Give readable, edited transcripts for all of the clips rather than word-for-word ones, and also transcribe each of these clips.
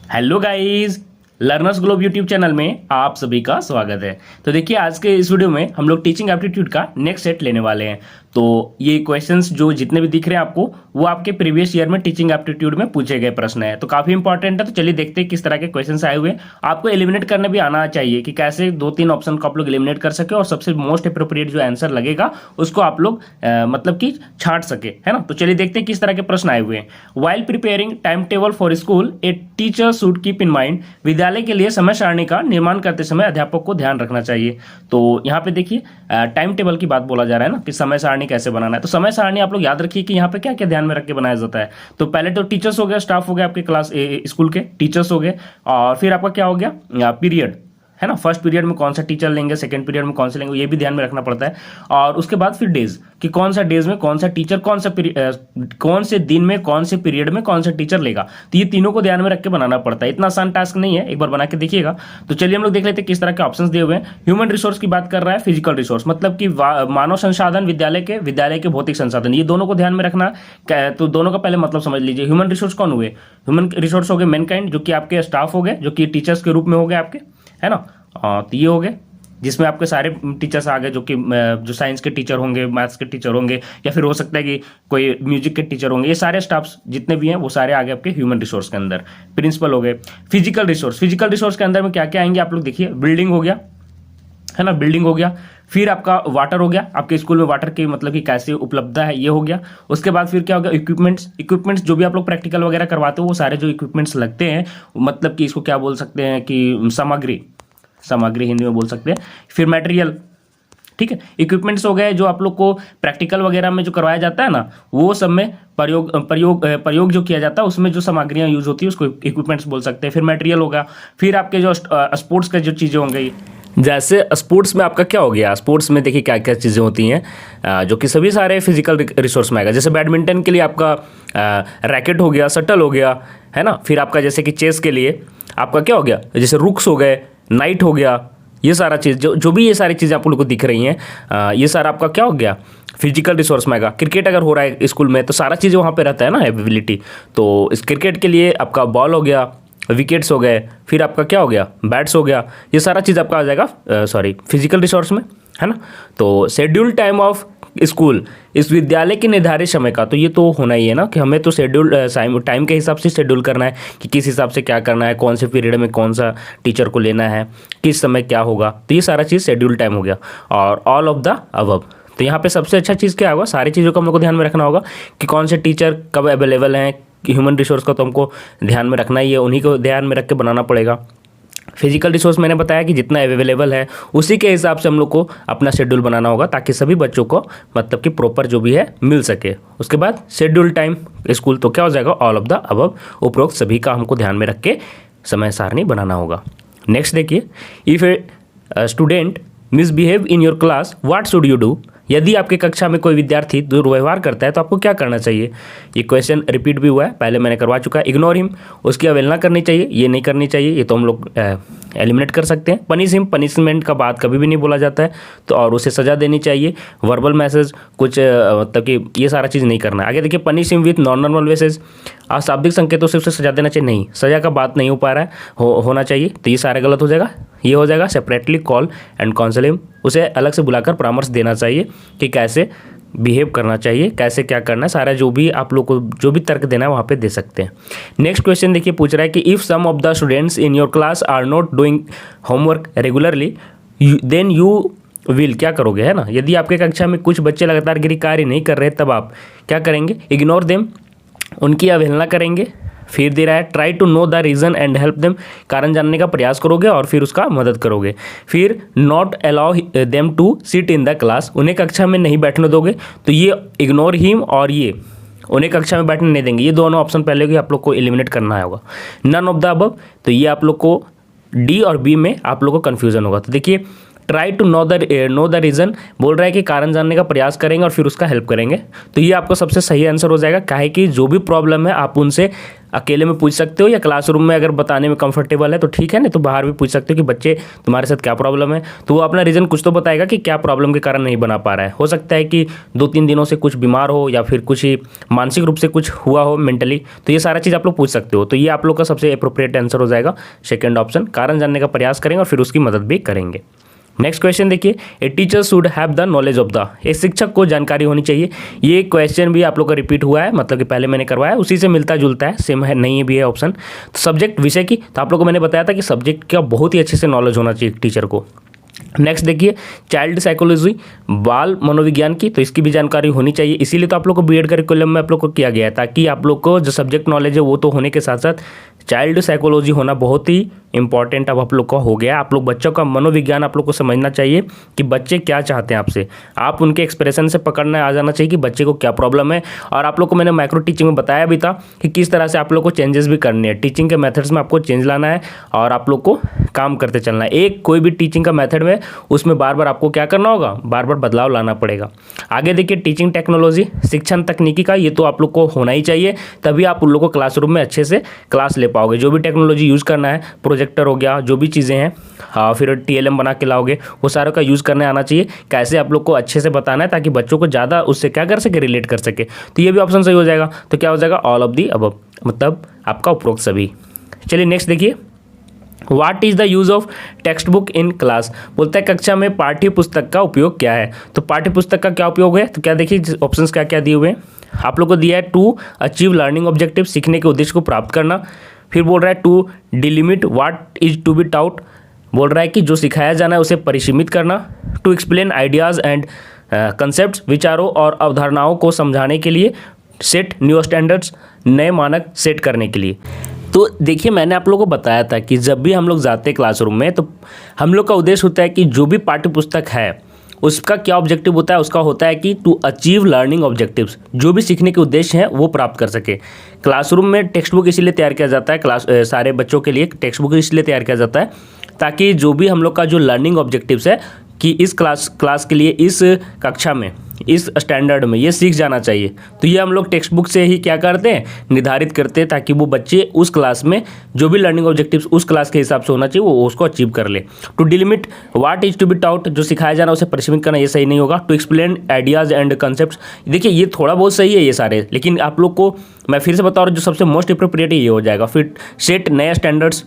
Hello guys, learners globe YouTube channel में आप सभी का स्वागत है। तो देखिए, आज के इस वीडियो में हम लोग टीचिंग एप्टीट्यूड का नेक्स्ट सेट लेने वाले हैं। तो ये क्वेश्चंस जो जितने भी दिख रहे हैं आपको, वो आपके प्रीवियस ईयर में टीचिंग एप्टीट्यूड में पूछे गए प्रश्न है। तो काफी इंपॉर्टेंट है। तो चलिए देखते हैं किस तरह के क्वेश्चंस आए हुए हैं। आपको एलिमिनेट करने भी आना चाहिए कि कैसे 2-3 ऑप्शन को आप लोग एलिमिनेट कर सके और सबसे मोस्ट अप्रोप्रिएट जो आंसर लगेगा उसको आप लोग मतलब कि छांट सके, है ना। तो चलिए देखते हैं किस तरह के प्रश्न आए हुए हैं। While preparing time table for school, A teacher should keep in mind, विद्यालय के लिए समय सारणी का निर्माण करते समय अध्यापक को ध्यान रखना चाहिए। तो यहाँ पे देखिए टाइम टेबल की बात बोला जा रहा है ना, कि समय सारणी कैसे बनाना है। तो समय सारणी आप लोग याद रखिए कि यहाँ पे क्या क्या ध्यान में रख के बनाया जाता है। तो पहले तो टीचर्स हो गया, स्टाफ हो गया, आपके क्लास स्कूल के टीचर्स हो गए, और फिर आपका क्या हो गया पीरियड, है ना। फर्स्ट पीरियड में कौन सा टीचर लेंगे, सेकंड पीरियड में कौन से लेंगे, ये भी ध्यान में रखना पड़ता है। और उसके बाद फिर डेज, कि कौन सा डेज में कौन सा टीचर, कौन से दिन में कौन से पीरियड में कौन सा टीचर लेगा। तो ये तीनों को ध्यान में रख के बनाना पड़ता है। इतना आसान टास्क नहीं है, एक बार बना के देखिएगा। तो चलिए हम लोग देख लेते हैं किस तरह के ऑप्शंस दिए हुए हैं। ह्यूमन रिसोर्स की बात कर रहा है, फिजिकल रिसोर्स मतलब कि मानव संसाधन, विद्यालय के भौतिक संसाधन, ये दोनों को ध्यान में रखना। तो दोनों का पहले मतलब समझ लीजिए। ह्यूमन रिसोर्स कौन हुए? ह्यूमन रिसोर्स हो गए मैनकाइंड, जो कि आपके स्टाफ हो गए, जो कि टीचर्स के रूप में हो गए आपके, है ना। तो ये हो गए जिसमें आपके सारे टीचर्स आ गए, जो साइंस के टीचर होंगे, मैथ्स के टीचर होंगे, या फिर हो सकता है कि कोई म्यूजिक के टीचर होंगे। ये सारे स्टाफ्स जितने भी हैं वो सारे आ गए आपके ह्यूमन रिसोर्स के अंदर। प्रिंसिपल हो गए। फिजिकल रिसोर्स के अंदर में क्या क्या आएंगे आप लोग देखिए। बिल्डिंग हो गया, है ना, बिल्डिंग हो गया। फिर आपका वाटर हो गया, आपके स्कूल में वाटर की मतलब कि कैसे उपलब्धता है, ये हो गया। उसके बाद फिर क्या हो गया? इक्विपमेंट्स जो भी आप लोग प्रैक्टिकल वगैरह करवाते हो, वो सारे जो इक्विपमेंट्स लगते हैं, मतलब कि इसको क्या बोल सकते हैं कि सामग्री हिंदी में बोल सकते हैं। फिर मटेरियल, ठीक है। इक्विपमेंट्स हो गए जो आप लोग को प्रैक्टिकल वगैरह में जो करवाया जाता है ना, वो सब में प्रयोग जो किया जाता है, उसमें जो सामग्रियां यूज होती है उसको इक्विपमेंट्स बोल सकते हैं। फिर मटेरियल होगा। फिर आपके जो स्पोर्ट्स का जो चीज़ें होंगी, जैसे स्पोर्ट्स में आपका क्या हो गया, स्पोर्ट्स में देखिए क्या क्या चीज़ें होती हैं जो कि सभी सारे फिजिकल रिसोर्स में आएगा। जैसे बैडमिंटन के लिए आपका रैकेट हो गया, शटल हो गया, है ना। फिर आपका जैसे कि चेस के लिए आपका क्या हो गया, जैसे रुक्स हो गए, नाइट हो गया। ये सारा चीज़ जो भी ये सारी चीज़ें आप लोग को दिख रही हैं, ये सारा आपका क्या हो गया, फिजिकल रिसोर्स में आएगा। क्रिकेट अगर हो रहा है स्कूल में तो सारा चीज़ वहाँ पे रहता है ना, एबिलिटी। तो इस क्रिकेट के लिए आपका बॉल हो गया, विकेट्स हो गए, फिर आपका क्या हो गया, बैट्स हो गया। ये सारा चीज़ आपका आ जाएगा फिजिकल रिसोर्स में, है ना। तो शेड्यूल टाइम ऑफ स्कूल, इस विद्यालय के निर्धारित समय का, तो ये तो होना ही है ना, कि हमें तो शेड्यूल टाइम के हिसाब से शेड्यूल करना है कि किस हिसाब से क्या करना है, कौन से पीरियड में कौन सा टीचर को लेना है, किस समय क्या होगा। तो ये सारा चीज़ शेड्यूल टाइम हो गया। और ऑल ऑफ द अबव, तो यहाँ पे सबसे अच्छा चीज़ क्या होगा, सारी चीज़ों को हम लोग को ध्यान में रखना होगा कि कौन से टीचर कब अवेलेबल हैं। ह्यूमन रिसोर्स का तो हमको ध्यान में रखना ही है, उन्हीं को ध्यान में रख के बनाना पड़ेगा। फिजिकल रिसोर्स मैंने बताया कि जितना अवेलेबल है उसी के हिसाब से हम लोग को अपना शेड्यूल बनाना होगा, ताकि सभी बच्चों को मतलब कि प्रॉपर जो भी है मिल सके। उसके बाद शेड्यूल टाइम स्कूल, तो क्या हो जाएगा, ऑल ऑफ द अबव, उपरोक्त सभी का हमको ध्यान में रख के समय सारणी बनाना होगा। नेक्स्ट देखिए, if a student misbehave in your class, what should you do. यदि आपके कक्षा में कोई विद्यार्थी दुर्व्यवहार करता है तो आपको क्या करना चाहिए। ये क्वेश्चन रिपीट भी हुआ है, पहले मैंने करवा चुका है। इग्नोर हिम, उसकी अवहेलना करनी चाहिए, ये नहीं करनी चाहिए, ये तो हम लोग एलिमिनेट कर सकते हैं। पनिश हिम, पनिशमेंट का बात कभी भी नहीं बोला जाता है, तो और उसे सज़ा देनी चाहिए। वर्बल मैसेज कुछ मतलब कि ये सारा चीज़ नहीं करना है। आगे देखिए, punish him with non verbal message, अशाब्दिक संकेतों से उसे सजा देना चाहिए, नहीं, सजा का बात नहीं हो पा रहा है, होना चाहिए, तो ये सारा गलत हो जाएगा। ये हो जाएगा separately call and council him, उसे अलग से बुलाकर परामर्श देना चाहिए कि कैसे बिहेव करना चाहिए, कैसे क्या करना है, सारा जो भी आप लोग को जो भी तर्क देना है वहाँ पे दे सकते हैं। नेक्स्ट क्वेश्चन देखिए, पूछ रहा है कि if some of the students in your class are not doing homework regularly, then you will, क्या करोगे, है ना। यदि आपके कक्षा में कुछ बच्चे लगातार गृह कार्य नहीं कर रहे, तब आप क्या करेंगे। इग्नोर देम, उनकी अवहेलना करेंगे। फिर दे रहा है try to know the reason and help them, कारण जानने का प्रयास करोगे और फिर उसका मदद करोगे। फिर not allow them to sit in the class, उन्हें कक्षा में नहीं बैठने दोगे, तो ये इग्नोर हिम और ये उन्हें कक्षा में बैठने नहीं देंगे, ये दोनों ऑप्शन पहले भी आप लोग को एलिमिनेट करना होगा। नन ऑफ द अबव, तो ये आप लोग को डी और बी में आप लोग को कन्फ्यूजन होगा। तो देखिए, try to know the reason बोल रहा है कि कारण जानने का प्रयास करेंगे और फिर उसका हेल्प करेंगे, तो ये आपको सबसे सही आंसर हो जाएगा। काहे कि जो भी प्रॉब्लम है आप उनसे अकेले में पूछ सकते हो, या क्लासरूम में अगर बताने में कंफर्टेबल है तो ठीक है, नहीं तो बाहर भी पूछ सकते हो कि बच्चे तुम्हारे साथ क्या प्रॉब्लम है। तो वो अपना रीज़न कुछ तो बताएगा कि क्या प्रॉब्लम के कारण नहीं बना पा रहा है। हो सकता है कि 2-3 दिनों से कुछ बीमार हो, या फिर कुछ ही मानसिक रूप से कुछ हुआ हो मेंटली। तो ये सारा चीज़ आप लोग पूछ सकते हो। तो ये आप लोग का सबसे अप्रोप्रिएट आंसर हो जाएगा सेकेंड ऑप्शन। कारण जानने का प्रयास करेंगे और फिर उसकी मदद भी करेंगे। नेक्स्ट क्वेश्चन देखिए, ए teacher should have the knowledge of the, एक शिक्षक को जानकारी होनी चाहिए। ये क्वेश्चन भी आप लोग का रिपीट हुआ है, मतलब कि पहले मैंने करवाया उसी से मिलता जुलता है, सेम है नहीं है भी है ऑप्शन। तो सब्जेक्ट विषय की, तो आप लोग को मैंने बताया था कि सब्जेक्ट का बहुत ही अच्छे से नॉलेज होना चाहिए टीचर को। नेक्स्ट देखिए, चाइल्ड साइकोलॉजी, बाल मनोविज्ञान की, तो इसकी भी जानकारी होनी चाहिए। इसीलिए तो आप लोग को बीएड करिकुलम में आप लोग को किया गया है, ताकि आप लोग को जो सब्जेक्ट नॉलेज है वो तो होने के साथ साथ चाइल्ड साइकोलॉजी होना बहुत ही इंपॉर्टेंट अब आप लोग का हो गया। आप लोग बच्चों का मनोविज्ञान आप लोग को समझना चाहिए कि बच्चे क्या चाहते हैं आपसे। आप उनके एक्सप्रेशन से पकड़ना आ जाना चाहिए कि बच्चे को क्या प्रॉब्लम है। और आप लोग को मैंने माइक्रो टीचिंग में बताया भी था कि किस तरह से आप लोग को चेंजेस भी करने हैं, टीचिंग के मेथड्स में आपको चेंज लाना है और आप लोग को काम करते चलना है। एक कोई भी टीचिंग का मेथड में उसमें बार बार आपको क्या करना होगा, बार बार बदलाव लाना पड़ेगा। आगे देखिए, टीचिंग टेक्नोलॉजी, शिक्षण तकनीकी का, ये तो आप लोग को होना ही चाहिए, तभी आप उन लोगों को क्लासरूम में अच्छे से क्लास ले पाओगे। जो भी टेक्नोलॉजी यूज़ करना है, प्रोजेक्टर हो गया, जो भी चीज़ें हैं, फिर टीएलएम बना के लाओगे, वो सारों का यूज़ करने आना चाहिए। कैसे आप लोग को अच्छे से बताना है ताकि बच्चों को ज़्यादा उससे क्या कर सके, रिलेट कर सके। तो ये भी ऑप्शन सही हो जाएगा। तो क्या हो जाएगा, ऑल ऑफ दी अबव, मतलब आपका उपरोक्त सभी। चलिए नेक्स्ट देखिए, what is the use of text book in class, बोलता है कक्षा में पाठ्य पुस्तक का उपयोग क्या है। तो पाठ्य पुस्तक का क्या उपयोग है, तो क्या देखिए ऑप्शंस क्या क्या दिए हुए हैं आप लोग को दिया है। टू अचीव लर्निंग ऑब्जेक्टिव, सीखने के उद्देश्य को प्राप्त करना। फिर बोल रहा है to delimit what is to be taught, बोल रहा है कि जो सिखाया जाना है उसे परिसीमित करना। To explain ideas and concept, विचारों और अवधारणाओं को समझाने के लिए। सेट न्यू स्टैंडर्ड्स, नए मानक सेट करने के लिए। तो देखिए, मैंने आप लोगों को बताया था कि जब भी हम लोग जाते हैं क्लासरूम में तो हम लोग का उद्देश्य होता है कि जो भी पाठ्य पुस्तक है उसका क्या ऑब्जेक्टिव होता है, उसका होता है कि टू अचीव लर्निंग ऑब्जेक्टिव्स, जो भी सीखने के उद्देश्य हैं वो प्राप्त कर सके। क्लासरूम में टेक्स्ट बुक इसलिए तैयार किया जाता है, सारे बच्चों के लिए टेक्स्ट बुक इसलिए तैयार किया जाता है ताकि जो भी हम लोग का जो लर्निंग ऑब्जेक्टिव्स है कि इस क्लास के लिए, इस कक्षा में, इस स्टैंडर्ड में ये सीख जाना चाहिए। तो ये हम लोग टेक्स्ट बुक से ही क्या करते हैं, निर्धारित करते हैं, ताकि वो बच्चे उस क्लास में जो भी लर्निंग ऑब्जेक्टिव्स उस क्लास के हिसाब से होना चाहिए वो उसको अचीव कर ले। To delimit what is to be taught, जो सिखाया जाना उसे परिसीमित करना, ये सही नहीं होगा। To explain ideas and concept, देखिए ये थोड़ा बहुत सही है ये सारे, लेकिन आप लोग को मैं फिर से बता रहा हूँ जो सबसे मोस्ट अप्रोप्रिएट ये हो जाएगा। फिर सेट नए स्टैंडर्ड्स,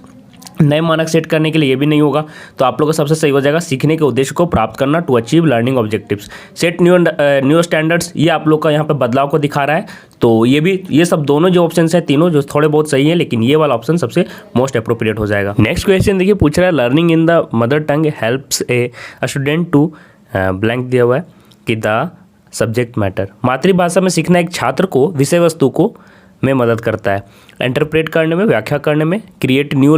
नए मानक सेट करने के लिए ये भी नहीं होगा। तो आप लोगों का सबसे सही हो जाएगा सीखने के उद्देश्य को प्राप्त करना, to achieve learning objectives. Set new standards, ये आप लोग का यहाँ पे बदलाव को दिखा रहा है। तो ये भी, ये सब दोनों जो ऑप्शन है तीनों जो थोड़े बहुत सही हैं, लेकिन ये वाला ऑप्शन सबसे मोस्ट अप्रोप्रिएट हो जाएगा। नेक्स्ट क्वेश्चन देखिए, पूछ रहा है learning in the mother tongue helps a student to blank दिया हुआ है कि द सब्जेक्ट मैटर, मातृभाषा में सीखना एक छात्र को विषय वस्तु को में मदद करता है, इंटरप्रेट करने में, व्याख्या करने में, क्रिएट न्यू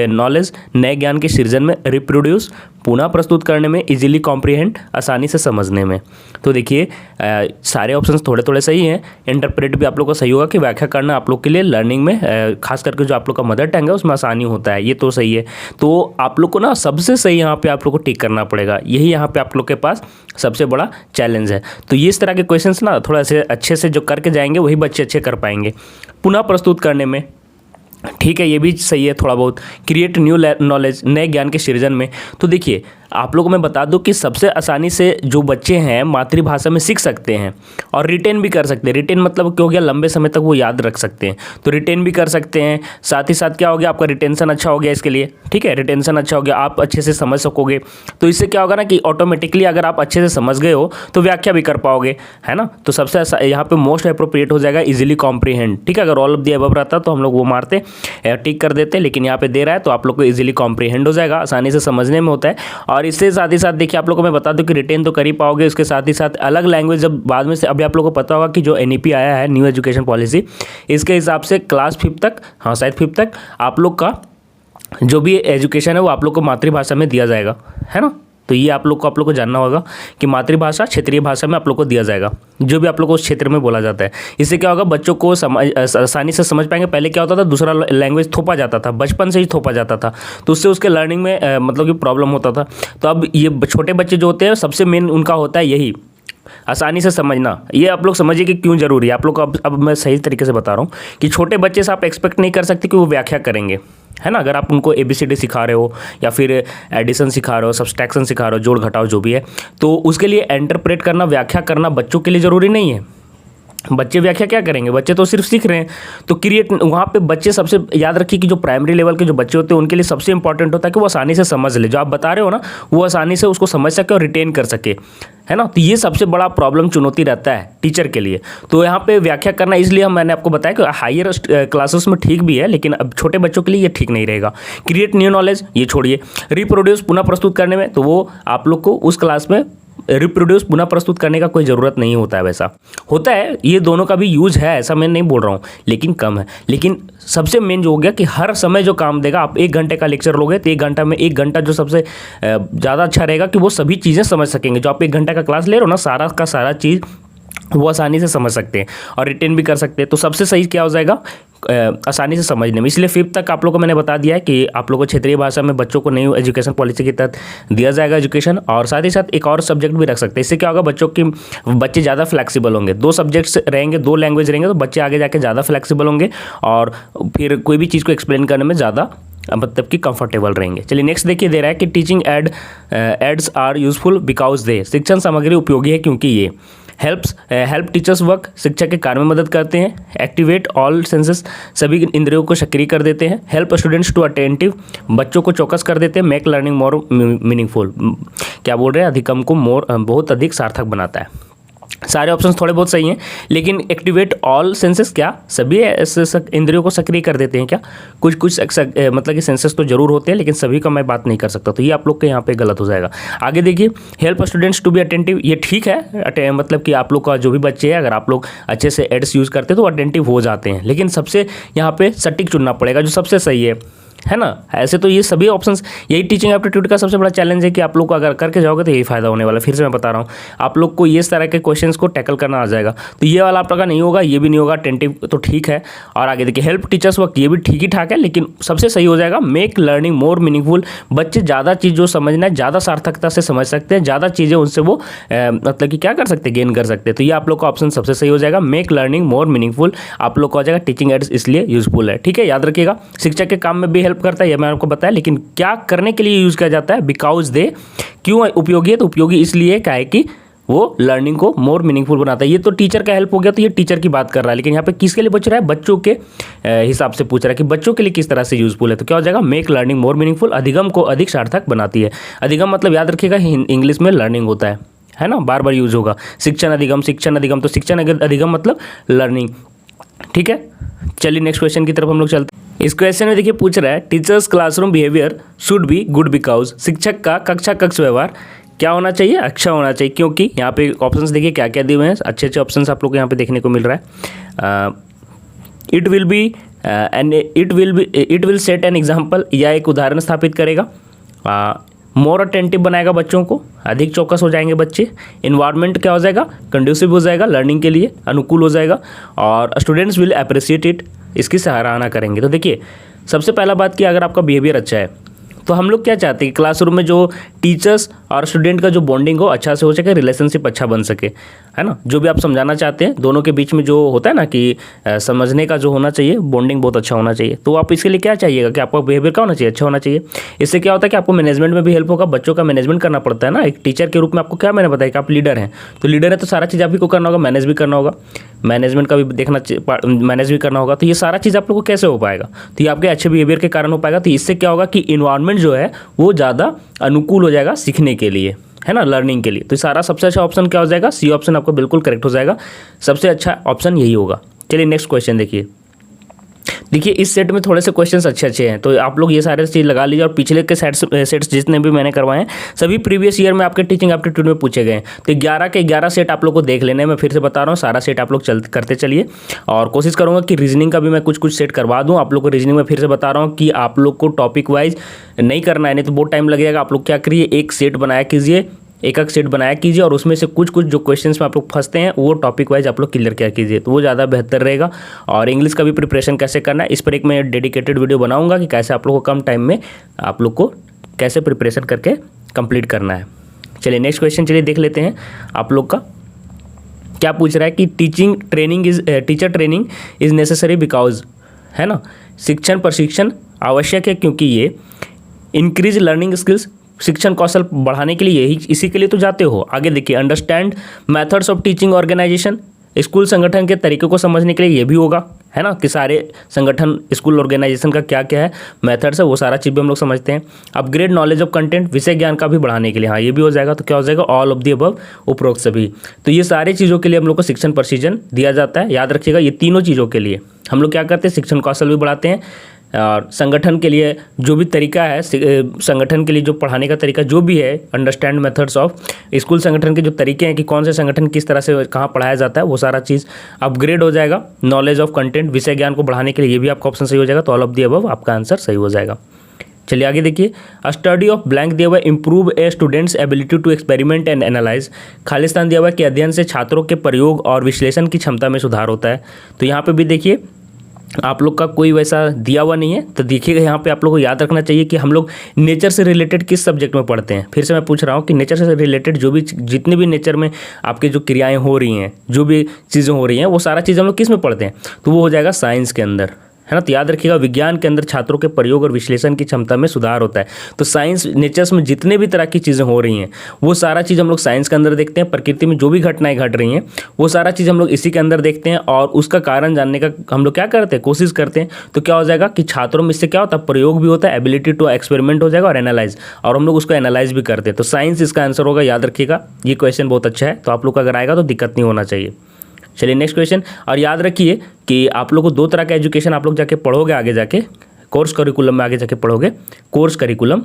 नॉलेज, नए ज्ञान के सृजन में, रिप्रोड्यूस, पुनः प्रस्तुत करने में, इजीली कॉम्प्रीहेंड, आसानी से समझने में। तो देखिए सारे ऑप्शंस थोड़े थोड़े सही हैं। इंटरप्रेट भी आप लोग को सही होगा कि व्याख्या करना आप लोग के लिए लर्निंग में खास करके जो आप लोग का मदर टंग है उसमें आसानी होता है, ये तो सही है। तो आप लोग को ना सबसे सही यहाँ पे आप लोग को टिक करना पड़ेगा, यही यहाँ पे आप लोग के पास सबसे बड़ा चैलेंज है। तो ये इस तरह के क्वेश्चंस ना थोड़ा से अच्छे से जो करके जाएंगे वही बच्चे अच्छे कर पाएंगे। पुनः प्रस्तुत करने में, ठीक है, ये भी सही है थोड़ा बहुत। क्रिएट न्यू नॉलेज, नए ज्ञान के सृजन में, तो देखिए आप लोगों को मैं बता दूं कि सबसे आसानी से जो बच्चे हैं मातृभाषा में सीख सकते हैं और रिटेन भी कर सकते हैं। रिटेन मतलब क्या हो गया, लंबे समय तक वो याद रख सकते हैं, तो रिटेन भी कर सकते हैं। साथ ही साथ क्या हो गया, आपका रिटेंशन अच्छा हो गया इसके लिए, ठीक है, रिटेंशन अच्छा हो गया, आप अच्छे से समझ सकोगे। तो इससे क्या होगा ना कि ऑटोमेटिकली अगर आप अच्छे से समझ गए हो तो व्याख्या भी कर पाओगे, है ना। तो सबसे यहाँ पे मोस्ट अप्रोप्रिएट हो जाएगा इजीली कॉम्प्रीहेंड, ठीक है। अगर ऑल ऑफ द अबव रहता तो हम लोग वो मारते, टिक कर देते, लेकिन यहाँ पे दे रहा है तो आप लोग को इजीली कॉम्प्रीहेंड हो जाएगा, आसानी से समझने में होता है। और इससे साथ ही साथ देखिए आप लोग को मैं बता दूं कि रिटेन तो कर ही पाओगे, उसके साथ ही साथ अलग लैंग्वेज जब बाद में से, अभी आप लोगों को पता होगा कि जो एनईपी आया है न्यू एजुकेशन पॉलिसी, इसके हिसाब से क्लास 5 तक, हाँ शायद 5 तक आप लोग का जो भी एजुकेशन है वो आप लोग को मातृभाषा में दिया जाएगा, है ना। तो ये आप लोग को जानना होगा कि मातृभाषा क्षेत्रीय भाषा में आप लोग को दिया जाएगा, जो भी आप लोग को उस क्षेत्र में बोला जाता है। इससे क्या होगा, बच्चों को आसानी से समझ पाएंगे। पहले क्या होता था, दूसरा लैंग्वेज थोपा जाता था, बचपन से ही थोपा जाता था, तो उससे उसके लर्निंग में मतलब कि प्रॉब्लम होता था। तो अब ये छोटे बच्चे जो होते हैं सबसे मेन उनका होता है यही आसानी से समझना, ये आप लोग समझिए कि क्यों ज़रूरी है। आप लोग को अब मैं सही तरीके से बता रहा हूँ कि छोटे बच्चे से आप एक्सपेक्ट नहीं कर सकते कि वो व्याख्या करेंगे, है ना। अगर आप उनको ABCD सिखा रहे हो या फिर एडिशन सिखा रहे हो, सब्सट्रैक्शन सिखा रहे हो, जोड़ घटाव जो भी है, तो उसके लिए इंटरप्रेट करना, व्याख्या करना बच्चों के लिए ज़रूरी नहीं है। बच्चे व्याख्या क्या करेंगे, बच्चे तो सिर्फ सीख रहे हैं। तो क्रिएट वहाँ पे बच्चे सबसे याद रखिए कि जो प्राइमरी लेवल के जो बच्चे होते हैं उनके लिए सबसे इंपॉर्टेंट होता है कि वो आसानी से समझ ले, जो आप बता रहे हो ना वो आसानी से उसको समझ सके और रिटेन कर सके, है ना। तो ये सबसे बड़ा प्रॉब्लम चुनौती रहता है टीचर के लिए। तो यहाँ पे व्याख्या करना, इसलिए मैंने आपको बताया कि हायर क्लासेस में ठीक भी है, लेकिन अब छोटे बच्चों के लिए ये ठीक नहीं रहेगा। क्रिएट न्यू नॉलेज ये छोड़िए। रिप्रोड्यूस पुनः प्रस्तुत करने में, तो वो आप लोग को उस क्लास में रिप्रोड्यूस पुनः प्रस्तुत करने का कोई ज़रूरत नहीं होता है। वैसा होता है, ये दोनों का भी यूज है, ऐसा मैं नहीं बोल रहा हूँ, लेकिन कम है। लेकिन सबसे मेन जो हो गया कि हर समय जो काम देगा, आप 1 घंटे का लेक्चर लोगे तो 1 घंटा में 1 घंटा जो सबसे ज़्यादा अच्छा रहेगा कि वो सभी चीज़ें समझ सकेंगे। जो आप 1 घंटे का क्लास ले रहे हो ना, सारा का सारा चीज़ वो आसानी से समझ सकते हैं और रिटेन भी कर सकते हैं। तो सबसे सही क्या हो जाएगा, आसानी से समझने में। इसलिए 5th तक आप लोगों को मैंने बता दिया है कि आप लोगों को क्षेत्रीय भाषा में बच्चों को न्यू एजुकेशन पॉलिसी के तहत दिया जाएगा एजुकेशन, और साथ ही साथ एक और सब्जेक्ट भी रख सकते हैं। इससे क्या होगा, बच्चे ज़्यादा फ्लैक्सिबल होंगे। 2 सब्जेक्ट्स रहेंगे, 2 लैंग्वेज रहेंगे, तो बच्चे आगे जाके ज़्यादा फ्लैक्सिबल होंगे और फिर कोई भी चीज़ को एक्सप्लेन करने में ज़्यादा मतलब कि कंफर्टेबल रहेंगे। चलिए नेक्स्ट देखिए, दे रहा है कि teaching aids are useful because they, शिक्षण सामग्री उपयोगी है क्योंकि ये हेल्प टीचर्स वर्क, शिक्षक के कार्य में मदद करते हैं। एक्टिवेट ऑल सेंसेस, सभी इंद्रियों को सक्रिय कर देते हैं। हेल्प स्टूडेंट्स टू अटेंटिव, बच्चों को चौकस कर देते हैं। मेक लर्निंग मोर मीनिंगफुल, क्या बोल रहे हैं, अधिकम को बहुत अधिक सार्थक बनाता है। सारे ऑप्शंस थोड़े बहुत सही हैं, लेकिन एक्टिवेट ऑल सेंसेस, क्या सभी इंद्रियों को सक्रिय कर देते हैं क्या, कुछ मतलब कि सेंसेस तो जरूर होते हैं, लेकिन सभी का मैं बात नहीं कर सकता। तो ये आप लोग के यहाँ पे गलत हो जाएगा। आगे देखिए, help students to be attentive, ये ठीक है, मतलब कि आप लोग का जो भी बच्चे हैं, अगर आप लोग अच्छे से एड्स यूज़ करते हैं तो अटेंटिव हो जाते हैं, लेकिन सबसे यहाँ पे सटीक चुनना पड़ेगा जो सबसे सही है ना। ऐसे तो ये सभी ऑप्शंस, यही टीचिंग एप्टीट्यूड का सबसे बड़ा चैलेंज है कि आप लोग को अगर करके जाओगे तो यही फायदा होने वाला है। फिर से मैं बता रहा हूँ, आप लोग को ये तरह के क्वेश्चंस को टैकल करना आ जाएगा। तो ये वाला आप लोग का नहीं होगा, ये भी नहीं होगा, अटेंटिव तो ठीक है। और आगे देखिए, हेल्प टीचर्स वर्क, ये भी ठीक ही ठाक है, लेकिन सबसे सही हो जाएगा मेक लर्निंग मोर मीनिंगफुल, बच्चे ज़्यादा चीज़ जो समझना है ज़्यादा सार्थकता से समझ सकते हैं, ज़्यादा चीज़ें उनसे वो मतलब कि क्या कर सकते हैं, गेन कर सकते हैं। तो ये आप लोग का ऑप्शन सबसे सही हो जाएगा, मेक लर्निंग मोर मीनिंगफुल आप लोग को हो जाएगा। टीचिंग एड्स इसलिए यूजफुल है, ठीक है, याद रखिएगा। शिक्षक के काम में भी हेल्प करता है, ये मैं आपको बताया, लेकिन क्या करने के लिए यूज किया जाता है, बिकॉज दे, क्यों उपयोगी है, तो उपयोगी इसलिए क्या है कि वो लर्निंग को मोर मीनिंगफुल बनाता है। ये तो टीचर का हेल्प हो गया, तो ये टीचर की बात कर रहा है, लेकिन यहाँ पे किसके लिए पूछ रहा है, बच्चों के हिसाब से पूछ रहा है कि बच्चों के लिए किस तरह से यूजफुल है। तो क्या हो जाएगा, मेक लर्निंग मोर मीनिंगफुल, अधिगम को अधिक सार्थक बनाती है। अधिगम मतलब याद रखिएगा इंग्लिश में लर्निंग होता है ना, बार बार यूज होगा। शिक्षण अधिगम, तो शिक्षण अधिगम मतलब लर्निंग, ठीक है। चलिए नेक्स्ट क्वेश्चन की तरफ हम लोग चलते हैं। इस क्वेश्चन में देखिए पूछ रहा है, teachers classroom behaviour should be good because, शिक्षक का कक्ष व्यवहार क्या होना चाहिए, अच्छा होना चाहिए क्योंकि। यहाँ पे ऑप्शंस देखिए क्या क्या दिए हुए हैं, अच्छे अच्छे ऑप्शंस आप लोग को यहाँ पे देखने को मिल रहा है। It will set an example, या एक उदाहरण स्थापित करेगा। मोर अटेंटिव बनाएगा बच्चों को, अधिक चौकस हो जाएंगे बच्चे। इन्वायरमेंट क्या हो जाएगा, कंड्यूसिव हो जाएगा, लर्निंग के लिए अनुकूल हो जाएगा। और स्टूडेंट्स विल अप्रिशिएट इट, इसकी सराहना करेंगे। तो देखिए सबसे पहला बात कि अगर आपका बिहेवियर अच्छा है तो हम लोग क्या चाहते हैं कि क्लासरूम में जो टीचर्स और स्टूडेंट का जो बॉन्डिंग हो अच्छा से हो सके, रिलेशनशिप अच्छा बन सके, है ना। जो भी आप समझाना चाहते हैं दोनों के बीच में जो होता है ना कि समझने का जो होना चाहिए, बॉन्डिंग बहुत अच्छा होना चाहिए। तो आप इसके लिए क्या चाहिएगा कि आपका बिहेवियर क्या होना चाहिए, अच्छा होना चाहिए। इससे क्या होता है कि आपको मैनेजमेंट में भी हेल्प होगा, बच्चों का मैनेजमेंट करना पड़ता है ना। एक टीचर के रूप में आपको क्या मैंने बताया कि आप लीडर हैं, तो लीडर है तो सारा चीज़ आप ही को करना होगा, मैनेज भी करना होगा, मैनेजमेंट का भी देखना, मैनेज भी करना होगा। तो ये सारा चीज़ आप लोग को कैसे हो पाएगा, तो ये आपके अच्छे बिहेवियर के कारण हो पाएगा। तो इससे क्या होगा कि इन्वायरमेंट जो है वो ज़्यादा अनुकूल हो जाएगा सीखने के लिए, है ना, लर्निंग के लिए। तो सारा सबसे अच्छा ऑप्शन क्या हो जाएगा, सी ऑप्शन आपको बिल्कुल करेक्ट हो जाएगा, सबसे अच्छा ऑप्शन यही होगा। चलिए नेक्स्ट क्वेश्चन देखिए इस सेट में थोड़े से क्वेश्चंस अच्छे हैं, तो आप लोग ये सारे चीज़ लगा लीजिए। और पिछले के सेट्स जितने भी मैंने करवाए हैं सभी प्रीवियस ईयर में आपके टीचिंग एप्टीट्यूड में पूछे गए हैं। तो 11 के 11 सेट आप लोग को देख लेने हैं। मैं फिर से बता रहा हूँ, सारा सेट आप लोग करते चलिए, और कोशिश करूँगा कि रीजनिंग का भी मैं कुछ सेट करवा दूँ आप लोग को। रीजनिंग में फिर से बता रहा हूँ कि आप लोग को टॉपिक वाइज नहीं करना है, नहीं तो बहुत टाइम लगेगा। आप लोग क्या करिए, एक सेट बनाया कीजिए, एक सेट बनाया कीजिए, और उसमें से कुछ जो क्वेश्चंस में आप लोग फंसते हैं वो टॉपिक वाइज आप लोग क्लियर किया कीजिए, तो वो ज़्यादा बेहतर रहेगा। और इंग्लिश का भी प्रिपरेशन कैसे करना है इस पर एक मैं डेडिकेटेड वीडियो बनाऊंगा कि कैसे आप लोग को कम टाइम में आप लोग को कैसे प्रिपरेशन करके कंप्लीट करना है। चलिए नेक्स्ट क्वेश्चन चलिए देख लेते हैं आप लोग का। क्या पूछ रहा है कि teacher training is necessary because, है ना, शिक्षण प्रशिक्षण आवश्यक है क्योंकि ये इंक्रीज लर्निंग स्किल्स, शिक्षण कौशल बढ़ाने के लिए, यही इसी के लिए तो जाते हो। आगे देखिए, understand methods of teaching organisation, school संगठन के तरीके को समझने के लिए ये भी होगा, है ना, कि सारे संगठन स्कूल ऑर्गेनाइजेशन का क्या क्या है मेथड्स है, वो सारा चीज़ भी हम लोग समझते हैं। अपग्रेड नॉलेज ऑफ कंटेंट, विषय ज्ञान का भी बढ़ाने के लिए, हाँ ये भी हो जाएगा। तो क्या हो जाएगा, ऑल ऑफ दी अबव, उपरोक्त सभी। तो ये सारी चीज़ों के लिए हम लोग को शिक्षण प्रशिक्षण दिया जाता है। याद रखिएगा, ये तीनों चीज़ों के लिए हम लोग क्या करते हैं, शिक्षण कौशल भी बढ़ाते हैं, और संगठन के लिए जो भी तरीका है, संगठन के लिए जो पढ़ाने का तरीका जो भी है, अंडरस्टैंड मेथड्स ऑफ, स्कूल संगठन के जो तरीके हैं कि कौन से संगठन किस तरह से कहाँ पढ़ाया जाता है, वो सारा चीज़ अपग्रेड हो जाएगा। नॉलेज ऑफ कंटेंट, विषय ज्ञान को बढ़ाने के लिए, ये भी आपका ऑप्शन सही हो जाएगा। तो ऑल ऑफ दी अबव आपका आंसर सही हो जाएगा। चलिए आगे देखिए, स्टडी ऑफ ब्लैंक दिया हुआ है, improve a students ability to experiment and analyse. खालिस्तान दिया हुआ है कि अध्ययन से छात्रों के प्रयोग और विश्लेषण की क्षमता में सुधार होता है। तो यहाँ पे भी देखिए, आप लोग का कोई वैसा दिया हुआ नहीं है, तो देखिएगा यहाँ पे आप लोग को याद रखना चाहिए कि हम लोग नेचर से रिलेटेड किस सब्जेक्ट में पढ़ते हैं। फिर से मैं पूछ रहा हूँ कि नेचर से रिलेटेड जो भी जितने भी नेचर में आपके जो क्रियाएं हो रही हैं, जो भी चीज़ें हो रही हैं, वो सारा चीज़ हम लोग किस में पढ़ते हैं, तो वो हो जाएगा साइंस के अंदर, है ना। तो याद रखिएगा, विज्ञान के अंदर छात्रों के प्रयोग और विश्लेषण की क्षमता में सुधार होता है। तो साइंस नेचर्स में जितने भी तरह की चीज़ें हो रही हैं, वो सारा चीज़ हम लोग साइंस के अंदर देखते हैं। प्रकृति में जो भी घटनाएं घट रही हैं, वो सारा चीज़ हम लोग इसी के अंदर देखते हैं, और उसका कारण जानने का हम लोग क्या करते हैं, कोशिश करते हैं। तो क्या हो जाएगा कि छात्रों में इससे क्या होता है, प्रयोग भी होता है, एबिलिटी टू एक्सपेरिमेंट हो जाएगा, और एनालाइज, और हम लोग उसको एनालाइज भी करते हैं। तो साइंस इसका आंसर होगा। याद रखिएगा, ये क्वेश्चन बहुत अच्छा है, तो आप लोग का अगर आएगा तो दिक्कत नहीं होना चाहिए। चलिए नेक्स्ट क्वेश्चन। और याद रखिए कि आप लोग को दो तरह का एजुकेशन आप लोग जाके पढ़ोगे, आगे जाके कोर्स करिकुलम में आगे जाके पढ़ोगे, कोर्स करिकुलम,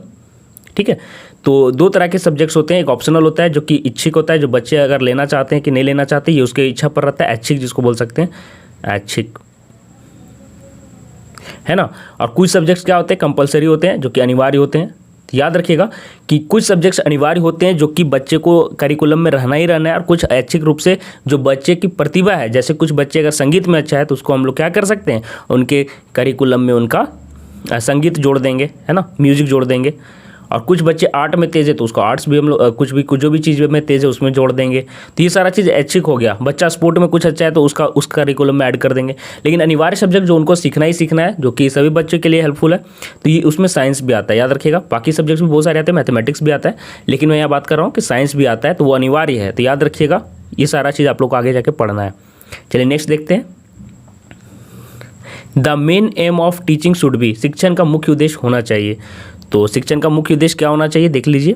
ठीक है। तो दो तरह के सब्जेक्ट्स होते हैं, एक ऑप्शनल होता है जो कि इच्छिक होता है, जो बच्चे अगर लेना चाहते हैं कि नहीं लेना चाहते, ये उसके इच्छा पर रहता है। ऐच्छिक जिसको बोल सकते हैं, ऐच्छिक, है ना। और कुछ सब्जेक्ट्स क्या होते हैं, कंपलसरी होते हैं, जो कि अनिवार्य होते हैं। याद रखिएगा कि कुछ सब्जेक्ट्स अनिवार्य होते हैं जो कि बच्चे को करिकुलम में रहना ही रहना है, और कुछ ऐच्छिक रूप से जो बच्चे की प्रतिभा है, जैसे कुछ बच्चे अगर संगीत में अच्छा है तो उसको हम लोग क्या कर सकते हैं, उनके करिकुलम में उनका संगीत जोड़ देंगे, है ना, म्यूजिक जोड़ देंगे। और कुछ बच्चे आर्ट में तेज़ है तो उसको आर्ट्स भी हम लोग कुछ जो भी चीज़ में तेज़ है उसमें जोड़ देंगे। तो ये सारा चीज़ ऐच्छिक हो गया। बच्चा स्पोर्ट में कुछ अच्छा है तो उसका करिकुलम में ऐड कर देंगे। लेकिन अनिवार्य सब्जेक्ट जो उनको सीखना ही सीखना है, जो कि सभी बच्चों के लिए हेल्पफुल है, तो ये उसमें साइंस भी आता है। याद रखिएगा, बाकी सब्जेक्ट्स भी बहुत सारे आते हैं, मैथमेटिक्स भी आता है, लेकिन मैं यहाँ बात कर रहा हूँ कि साइंस भी आता है, तो वो अनिवार्य है। तो याद रखिएगा, ये सारा चीज़ आप लोग को आगे जाके पढ़ना है। चलिए नेक्स्ट देखते हैं। The main M of teaching should be, शिक्षण का मुख्य उद्देश्य होना चाहिए। तो शिक्षण का मुख्य उद्देश्य क्या होना चाहिए, देख लीजिए।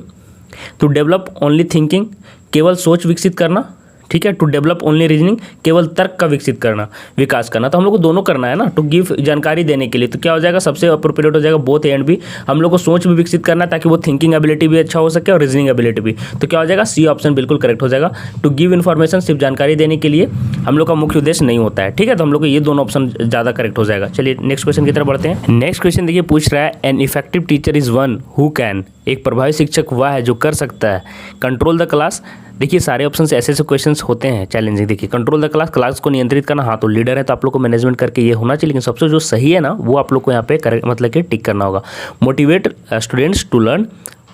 टू डेवलप ओनली थिंकिंग, केवल सोच विकसित करना, ठीक है। टू डेवलप ओनली रीजनिंग, केवल तर्क का विकसित करना, विकास करना। तो हम लोग को दोनों करना है ना। टू गिव, जानकारी देने के लिए, तो क्या हो जाएगा, सबसे अप्रोप्रिएट हो जाएगा बोथ एंड भी। हम लोग को सोच भी विकसित करना है ताकि वो थिंकिंग एबिलिटी भी अच्छा हो सके और रीजनिंग एबिलिटी भी। तो क्या हो जाएगा, सी ऑप्शन बिल्कुल करेक्ट हो जाएगा। टू गिव इन्फॉर्मेशन, सिर्फ जानकारी देने के लिए हम लोग का मुख्य उद्देश्य नहीं होता है, ठीक है। तो हम लोग को ये दोनों ऑप्शन ज़्यादा करेक्ट हो जाएगा। चलिए नेक्स्ट क्वेश्चन की तरफ बढ़ते हैं। नेक्स्ट क्वेश्चन देखिए, पूछ रहा है an effective teacher is one who can, एक प्रभावी शिक्षक वह है जो कर सकता है कंट्रोल द क्लास। देखिए सारे ऑप्शन से ऐसे क्वेश्चंस होते हैं चैलेंजिंग। देखिए कंट्रोल द क्लास, क्लास को नियंत्रित करना, हाँ तो लीडर है तो आप लोग को मैनेजमेंट करके ये होना चाहिए, लेकिन सबसे जो सही है ना वो आप लोग को यहाँ पे करेक्ट मतलब कि टिक करना होगा। मोटिवेट स्टूडेंट्स टू लर्न,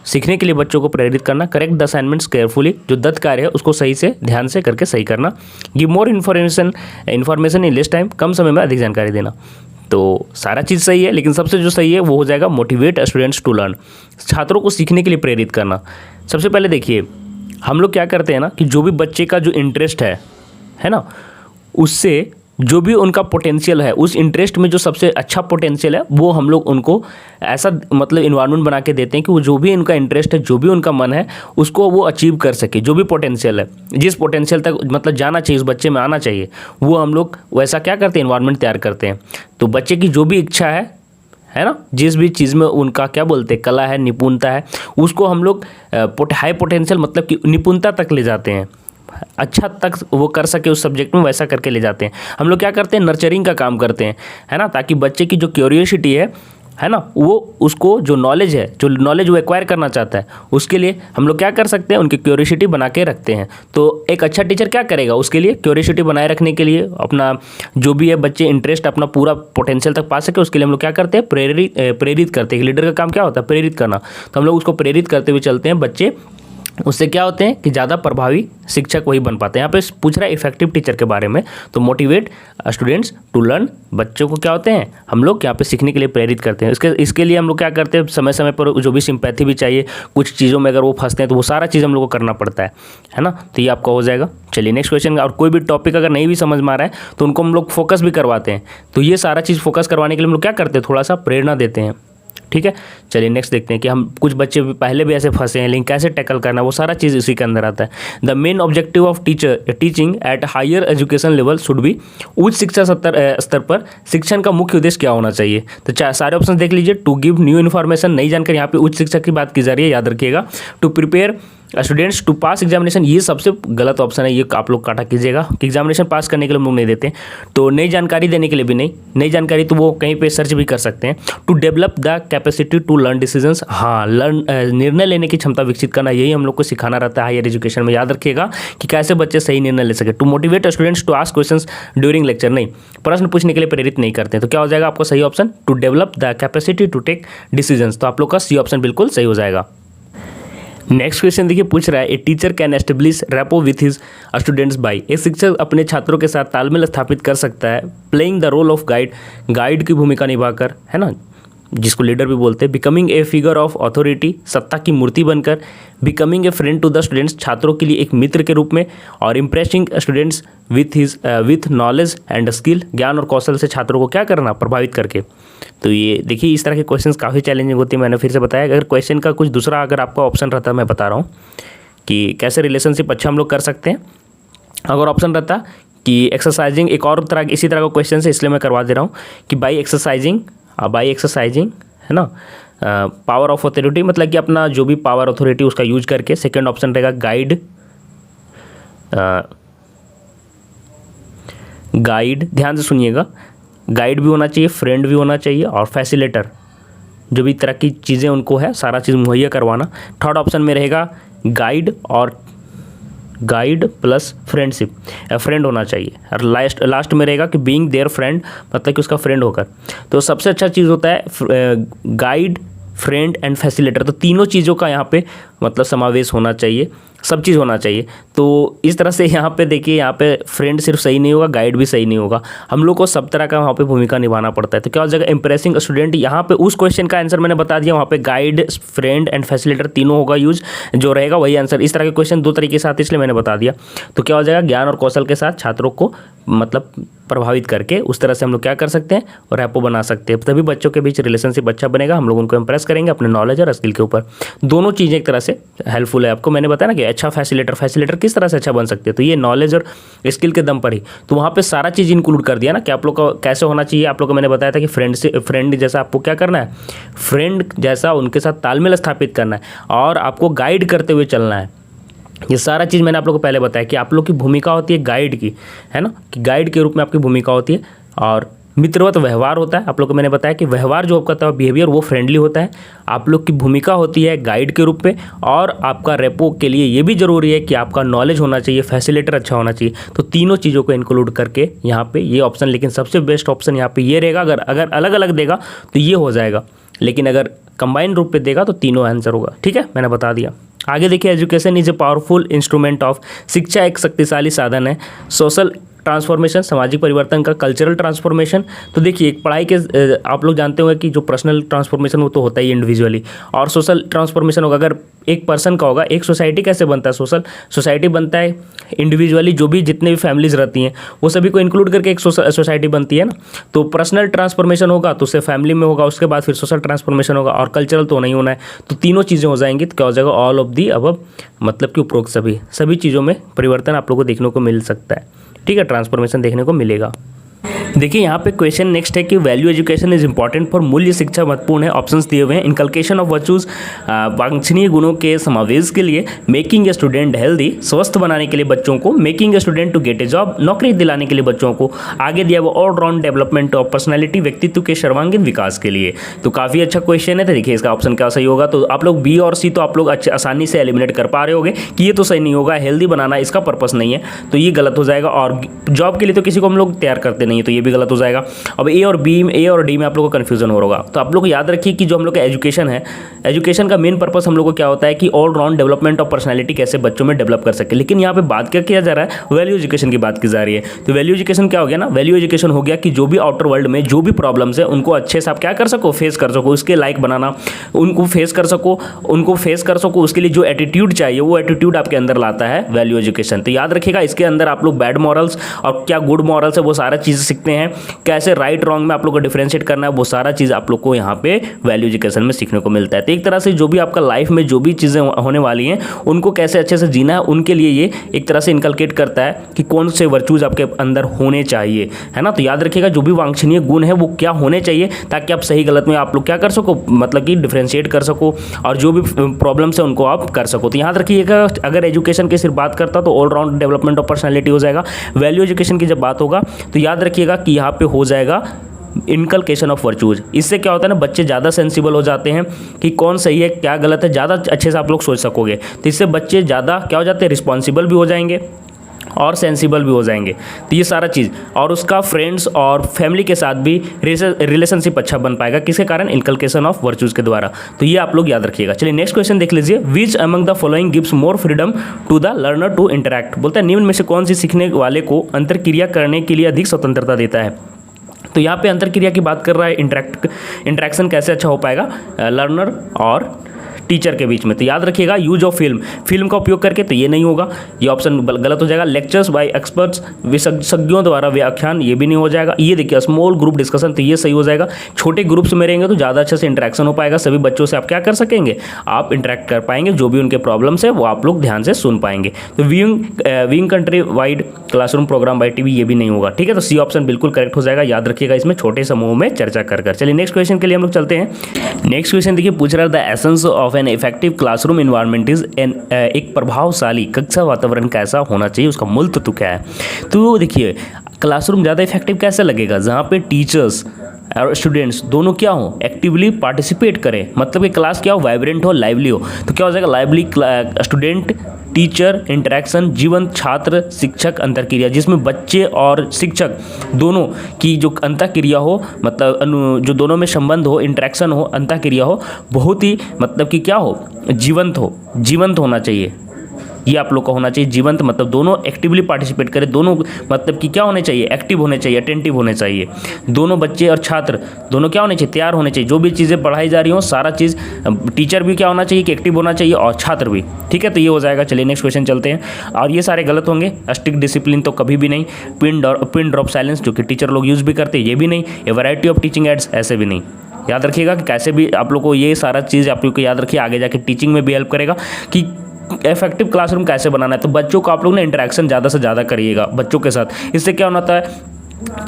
सीखने के लिए बच्चों को प्रेरित करना। करेक्ट द असाइनमेंट्स केयरफुली, जो दत्त कार्य है उसको सही से ध्यान से करके सही करना। Give more information in less time, कम समय में अधिक जानकारी देना। तो सारा चीज़ सही है, लेकिन सबसे जो सही है वो हो जाएगा मोटिवेट स्टूडेंट्स टू लर्न, छात्रों को सीखने के लिए प्रेरित करना। सबसे पहले देखिए हम लोग क्या करते हैं ना कि जो भी बच्चे का जो इंटरेस्ट है ना, उससे जो भी उनका पोटेंशियल है, उस इंटरेस्ट में जो सबसे अच्छा पोटेंशियल है वो हम लोग उनको ऐसा मतलब इन्वायरमेंट बना के देते हैं कि वो जो भी उनका इंटरेस्ट है, जो भी उनका मन है, उसको वो अचीव कर सके। जो भी पोटेंशियल है, जिस पोटेंशियल तक मतलब जाना चाहिए, उस बच्चे में आना चाहिए, वो हम लोग वैसा क्या करते हैं, इन्वायरमेंट तैयार करते हैं। तो बच्चे की जो भी इच्छा है ना, जिस भी चीज़ में उनका क्या बोलते हैं कला है, निपुणता है, उसको हम लोग हाई पोटेंशियल मतलब कि निपुणता तक ले जाते हैं, अच्छा तक वो कर सके उस सब्जेक्ट में, वैसा करके ले जाते हैं। हम लोग क्या करते हैं, नर्चरिंग का काम करते हैं, है ना, ताकि बच्चे की जो क्यूरियोसिटी है ना, वो उसको जो नॉलेज वो एक्वायर करना चाहता है, उसके लिए हम लोग क्या कर सकते हैं, उनकी क्यूरियोसिटी बना के रखते हैं। तो एक अच्छा टीचर क्या करेगा, उसके लिए क्यूरियोसिटी बनाए रखने के लिए, अपना जो भी है बच्चे इंटरेस्ट अपना पूरा पोटेंशियल तक पा सके, उसके लिए हम लोग क्या करते हैं, प्रेरित करते हैं। लीडर का काम क्या होता है, प्रेरित करना। तो हम लोग उसको प्रेरित करते हुए चलते हैं, बच्चे उससे क्या होते हैं कि ज़्यादा प्रभावी शिक्षक वही बन पाते हैं। यहाँ पे पूछ रहा है इफेक्टिव टीचर के बारे में, तो मोटिवेट स्टूडेंट्स टू लर्न। बच्चों को क्या होते हैं, हम लोग यहाँ पे सीखने के लिए प्रेरित करते हैं। इसके लिए हम लोग क्या करते हैं, समय समय पर जो भी सिंपैथी भी चाहिए, कुछ चीज़ों में अगर वो फंसते हैं तो वो सारा चीज़ हम लोग को करना पड़ता है ना। तो ये आपका हो जाएगा। चलिए नेक्स्ट क्वेश्चन। और कोई भी टॉपिक अगर नहीं भी समझ में आ रहा है तो उनको हम लोग फोकस भी करवाते हैं। तो ये सारा चीज़ फोकस करवाने के लिए हम लोग क्या करते हैं, थोड़ा सा प्रेरणा देते हैं। ठीक है, चलिए नेक्स्ट देखते हैं कि हम कुछ बच्चे भी पहले भी ऐसे फंसे हैं, लेकिन कैसे टैकल करना, वो सारा चीज़ इसी के अंदर आता है। The main objective of teaching at higher education level should be. उच्च शिक्षा स्तर पर शिक्षण का मुख्य उद्देश्य क्या होना चाहिए। तो सारे ऑप्शन देख लीजिए। टू गिव न्यू इन्फॉर्मेशन, नई जानकारी, यहाँ पे उच्च शिक्षा की बात की जा रही है, याद रखिएगा। To prepare students to pass examination, ये सबसे गलत ऑप्शन है, ये आप लोग काटा कीजिएगा कि एग्जामिनेशन पास करने के लिए हम लोग नहीं देते। तो नई जानकारी देने के लिए भी नहीं, नई जानकारी तो वो कहीं पे सर्च भी कर सकते हैं। To develop the capacity to learn decisions, हाँ निर्णय लेने की क्षमता विकसित करना, यही हम लोग को सिखाना रहता है हायर एजुकेशन में, याद रखिएगा कि कैसे बच्चे सही निर्णय ले सके। To motivate students to ask questions during lecture, नहीं प्रश्न पूछने के लिए प्रेरित नहीं करते हैं। तो क्या हो जाएगा आपका सही option, to develop the capacity to take decisions. तो आप लोग का सी ऑप्शन बिल्कुल सही हो जाएगा। नेक्स्ट क्वेश्चन देखिए, पूछ रहा है a teacher can establish rapport with his students by. एक शिक्षक अपने छात्रों के साथ तालमेल स्थापित कर सकता है playing the role of guide की भूमिका निभाकर, है ना, जिसको लीडर भी बोलते हैं। Becoming a figure of authority, सत्ता की मूर्ति बनकर। Becoming a friend to the students, छात्रों के लिए एक मित्र के रूप में। और impressing students with knowledge and skill, ज्ञान और कौशल से छात्रों को क्या करना, प्रभावित करके। तो ये देखिए इस तरह के क्वेश्चंस काफ़ी चैलेंजिंग होती है। मैंने फिर से बताया, अगर क्वेश्चन का कुछ दूसरा अगर आपका ऑप्शन रहता, मैं बता रहा हूँ कि कैसे रिलेशनशिप अच्छा हम लोग कर सकते हैं। अगर ऑप्शन रहता कि एक्सरसाइजिंग, एक और तरह इसी तरह का क्वेश्चन है, इसलिए मैं करवा दे रहा हूँ कि बाई एक्सरसाइजिंग, है ना, पावर ऑफ अथॉरिटी, मतलब कि अपना जो भी पावर अथॉरिटी उसका यूज करके। सेकेंड ऑप्शन रहेगा गाइड, ध्यान से सुनिएगा, गाइड भी होना चाहिए, फ्रेंड भी होना चाहिए, और फैसिलेटर, जो भी तरह की चीज़ें उनको है सारा चीज़ मुहैया करवाना। थर्ड ऑप्शन में रहेगा गाइड प्लस फ्रेंडशिप, फ्रेंड होना चाहिए। और लास्ट में रहेगा कि बीइंग देयर फ्रेंड, मतलब कि उसका फ्रेंड होकर। तो सबसे अच्छा चीज़ होता है गाइड, फ्रेंड एंड फैसिलेटर। तो तीनों चीज़ों का यहाँ पे मतलब समावेश होना चाहिए, सब चीज़ होना चाहिए। तो इस तरह से यहाँ पे देखिए, यहाँ पे फ्रेंड सिर्फ सही नहीं होगा, गाइड भी सही नहीं होगा, हम लोग को सब तरह का वहाँ पे भूमिका निभाना पड़ता है। तो क्या हो जाएगा, इंप्रेसिंग स्टूडेंट। यहाँ पे उस क्वेश्चन का आंसर मैंने बता दिया, वहाँ पे गाइड, फ्रेंड एंड फैसिलिटेटर तीनों होगा यूज, जो रहेगा वही आंसर। इस तरह के क्वेश्चन दो तरीके से आते, इसलिए मैंने बता दिया। तो क्या हो जाएगा, ज्ञान और कौशल के साथ छात्रों को मतलब प्रभावित करके उस तरह से हम लोग क्या कर सकते हैं, और रैपो बना सकते हैं। तभी बच्चों के बीच रिलेशनशिप अच्छा बनेगा, हम लोग उनको इंप्रेस करेंगे अपने नॉलेज और स्किल के ऊपर। दोनों चीज़ें एक तरह से हेल्पफुल है। आपको मैंने बताया ना कि अच्छा फैसिलिटेटर किस तरह से अच्छा बन सकते हैं, तो ये नॉलेज और स्किल के दम पर ही। तो वहाँ पे सारा चीज़ इंक्लूड कर दिया ना कि आप लोग का कैसे होना चाहिए। आप लोग को मैंने बताया था कि फ्रेंड जैसा आपको क्या करना है, फ्रेंड जैसा उनके साथ तालमेल स्थापित करना है, और आपको गाइड करते हुए चलना है। ये सारा चीज़ मैंने आप लोग को पहले बताया कि आप लोग की भूमिका होती है गाइड की, है ना, कि गाइड के रूप में आपकी भूमिका होती है। और मित्रवत व्यवहार होता है, आप लोग को मैंने बताया कि व्यवहार जो आपका बिहेवियर वो फ्रेंडली होता है। आप लोग की भूमिका होती है गाइड के रूप में, और आपका रेपो के लिए ये भी ज़रूरी है कि आपका नॉलेज होना चाहिए, फैसिलिटेटर अच्छा होना चाहिए। तो तीनों चीज़ों को इंक्लूड करके यहाँ पे ये ऑप्शन, लेकिन सबसे बेस्ट ऑप्शन यहाँ पे ये रहेगा। अगर अलग अलग देगा तो ये हो जाएगा, लेकिन अगर कंबाइन रूप पे देगा तो तीनों आंसर होगा। ठीक है, मैंने बता दिया। आगे देखिए, education is a powerful instrument of, शिक्षा एक शक्तिशाली साधन है। सोशल ट्रांसफॉर्मेशन, सामाजिक परिवर्तन का। कल्चरल ट्रांसफॉर्मेशन, तो देखिए एक पढ़ाई के आप लोग जानते होंगे कि जो पर्सनल ट्रांसफॉर्मेशन वो तो होता ही इंडिविजुअली, और सोशल ट्रांसफॉर्मेशन होगा अगर एक पर्सन का होगा। एक सोसाइटी कैसे बनता है, सोसाइटी बनता है इंडिविजुअली, जो भी जितने भी फैमिलीज रहती हैं वो सभी को इंक्लूड करके एक सोसाइटी बनती है ना। तो पर्सनल ट्रांसफॉर्मेशन होगा तो उससे फैमिली में होगा, उसके बाद फिर सोशल ट्रांसफॉर्मेशन होगा, और कल्चरल तो नहीं होना है। तो तीनों चीज़ें हो जाएंगी, तो क्या हो जाएगा, ऑल ऑफ दी अबव, मतलब कि उपरोक्त सभी चीज़ों में परिवर्तन आप लोगों को देखने को मिल सकता है। ठीक है, ट्रांसफॉर्मेशन देखने को मिलेगा। देखिए यहाँ पे क्वेश्चन नेक्स्ट है कि value education is important for, मूल्य शिक्षा महत्वपूर्ण है। ऑप्शंस दिए हुए हैं, इनकलकेशन ऑफ वर्चूज, वांछनीय गुणों के समावेश के लिए। मेकिंग ए स्टूडेंट हेल्दी, स्वस्थ बनाने के लिए बच्चों को। Making a student to get a job, नौकरी दिलाने के लिए बच्चों को। आगे दिया वो ऑलराउंड डेवलपमेंट ऑफ पर्सनैलिटी, व्यक्तित्व के सर्वांगीण विकास के लिए। तो काफ़ी अच्छा क्वेश्चन है। तो देखिए इसका ऑप्शन क्या सही होगा। तो आप लोग बी और सी तो आप लोग आसानी से एलिमिनेट कर पा रहे होगे कि ये तो सही नहीं होगा, हेल्दी बनाना इसका पर्पस नहीं है, तो ये गलत हो जाएगा। और जॉब के लिए तो किसी को हम लोग तैयार करते नहीं है, तो ये भी गलत हो जाएगा। अब ए और डी में आप लोगों को कन्फ्यूजन हो होगा। तो आप लोग याद रखिए कि जो हम लोग का एजुकेशन है, एजुकेशन का मेन पर्पस हम लोग को क्या होता है कि all round development of personality कैसे बच्चों में डेवलप कर सके। लेकिन यहाँ पे बात क्या किया जा रहा है, वैल्यू एजुकेशन की बात की जा रही है। तो वैल्यू एजुकेशन क्या हो गया ना, वैल्यू एजुकेशन हो गया कि जो भी आउटर वर्ल्ड में जो भी प्रॉब्लम्स है उनको अच्छे से आप क्या कर सको, फेस कर सको, उसके लायक बनाना, उनको फेस कर सको, उसके लिए जो एटीट्यूड चाहिए वो एटीट्यूड आपके अंदर लाता है वैल्यू एजुकेशन। तो याद रखिएगा इसके अंदर आप लोग बैड मॉरल्स और क्या गुड मॉरल्स है वो सारा चीज़ सीखते हैं, कैसे राइट रॉन्ग में आप लोग को डिफरेंशिएट करना है, वो सारा चीज़ आप लोग को यहाँ पे वैल्यू एजुकेशन में सीखने को मिलता है। तो एक तरह से जो भी आपका लाइफ में जो भी चीज़ें होने वाली हैं उनको कैसे अच्छे से जीना है, उनके लिए ये एक तरह से इनकलकेट करता है कि कौन से वर्चूज आपके अंदर होने चाहिए, है ना। तो याद रखिएगा जो भी वांछनीय गुण है वो क्या होने चाहिए, ताकि आप सही गलत में आप लोग क्या कर सको, मतलब कि डिफरेंशिएट कर सको और जो भी प्रॉब्लम्स है उनको आप कर सको। तो याद रखिएगा अगर एजुकेशन की सिर्फ बात करता तो all round development of personality हो जाएगा। वैल्यू एजुकेशन की जब बात होगा तो याद रखिएगा कि यहाँ पे हो जाएगा इनकलकेशन ऑफ वर्चूज। इससे क्या होता है ना, बच्चे ज़्यादा सेंसिबल हो जाते हैं कि कौन सही है क्या गलत है, ज़्यादा अच्छे से आप लोग सोच सकोगे। तो इससे बच्चे ज़्यादा क्या हो जाते हैं, रिस्पॉन्सिबल भी हो जाएंगे और सेंसिबल भी हो जाएंगे। तो ये सारा चीज़ और उसका फ्रेंड्स और फैमिली के साथ भी रिलेशनशिप अच्छा बन पाएगा, किसके कारण, इनकलकेशन ऑफ वर्चूज के द्वारा। तो ये आप लोग याद रखिएगा। चलिए नेक्स्ट क्वेश्चन देख लीजिए, which among the following gives more freedom to the learner to interact. बोलता है निम्न में से कौन सी सीखने वाले को अंतरक्रिया करने के लिए अधिक स्वतंत्रता देता है। तो यहाँ पे अंतरक्रिया की बात कर रहा है, इंटरेक्शन कैसे अच्छा हो पाएगा लर्नर और टीचर के बीच में। तो याद रखिएगा यूज ऑफ फिल्म का उपयोग करके, तो ये नहीं होगा, ये ऑप्शन गलत हो जाएगा। लेक्चर्स बाय एक्सपर्ट्स, विशेषज्ञों द्वारा व्याख्यान, ये भी नहीं हो जाएगा। ये देखिए स्मॉल ग्रुप डिस्कशन, तो ये सही हो जाएगा। छोटे ग्रुप्स में रहेंगे तो ज़्यादा अच्छे से इंटरेक्शन हो पाएगा, सभी बच्चों से आप क्या कर सकेंगे, आप इंटरेक्ट कर पाएंगे, जो भी उनके प्रॉब्लम्स है वो आप लोग ध्यान से सुन पाएंगे। तो viewing country wide classroom programme by TV, ये भी नहीं होगा, ठीक है। तो सी ऑप्शन बिल्कुल करेक्ट हो जाएगा। याद रखिएगा इसमें छोटे समूह में चर्चा कर। चलिए नेक्स्ट क्वेश्चन के लिए हम लोग चलते हैं। नेक्स्ट क्वेश्चन देखिए, पूछ रहा है the essence of an effective classroom environment is एक प्रभावशाली कक्षा वातावरण कैसा होना चाहिए, उसका मूल तत्व क्या है। तो देखिए क्लासरूम ज़्यादा इफेक्टिव कैसे लगेगा, जहाँ पे टीचर्स और स्टूडेंट्स दोनों क्या हो, एक्टिवली पार्टिसिपेट करें, मतलब कि क्लास क्या हो, वाइब्रेंट हो, लाइवली हो। तो क्या हो जाएगा, लाइवली स्टूडेंट टीचर इंटरेक्शन, जीवंत छात्र शिक्षक अंतरक्रिया, जिसमें बच्चे और शिक्षक दोनों की जो अंतरक्रिया हो, मतलब जो दोनों में संबंध हो, इंटरेक्शन हो, अंतरक्रिया हो, बहुत ही मतलब कि क्या हो, जीवंत होना चाहिए। ये आप लोग का होना चाहिए जीवंत, मतलब दोनों एक्टिवली पार्टिसिपेट करें, दोनों मतलब कि क्या होने चाहिए, एक्टिव होने चाहिए, अटेंटिव होने चाहिए। दोनों बच्चे और छात्र दोनों क्या होने चाहिए, तैयार होने चाहिए। जो भी चीज़ें पढ़ाई जा रही हो सारा चीज़, टीचर भी क्या होना चाहिए कि एक्टिव होना चाहिए और छात्र भी, ठीक है। तो ये हो जाएगा। चलिए नेक्स्ट क्वेश्चन चलते हैं, और ये सारे गलत होंगे। स्ट्रिक्ट डिसिप्लिन तो कभी भी नहीं। पिन ड्रॉप साइलेंस जो कि टीचर लोग यूज़ भी करते हैं, ये भी नहीं। ए वैरायटी ऑफ टीचिंग एड्स, ऐसे भी नहीं। याद रखिएगा कि कैसे भी आप लोग को ये सारा चीज़ आप लोग को याद रखिए, आगे जाके टीचिंग में भी हेल्प करेगा कि इफेक्टिव क्लासरूम कैसे बनाना है। तो बच्चों को आप लोग ने इंटरेक्शन ज़्यादा से ज़्यादा करिएगा बच्चों के साथ, इससे क्या होता है,